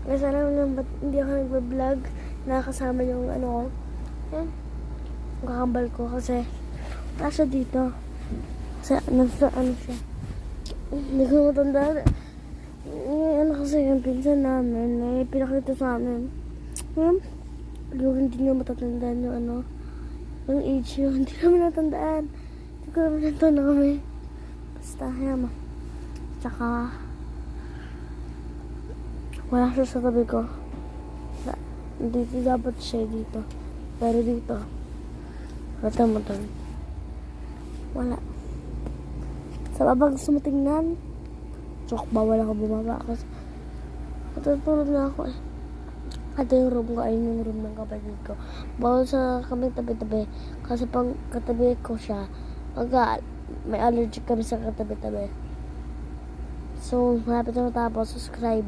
Kasi alam naman ba't hindi ako nagbablog na kasama yung ano ko. Yan. Yung kakambal ko kasi wala siya dito. Kasi nasa ano siya. Hindi ko matanda. Ano kasi yung pinsan namin, may pinakita sa amin. Hindi nyo matatandaan yung ano, yung age yun. Hindi namin natandaan. Hindi ko namin natandaan kami. Basta, yan. Tsaka, wala siya sa tabi ko. Dito dapat siya dito. Pero dito, kata mo doon. Wala. Sa baba gusto mo tingnan? Tsok, bawal ako bumaba kasi matutulog na ako eh. Ito yung room ko, ayun yung room ng kapatid ko. Bawal sa kami tabi-tabi. Kasi pag katabi ko siya, may allergic kami sa katabi-tabi. So, malapit na matapos, subscribe.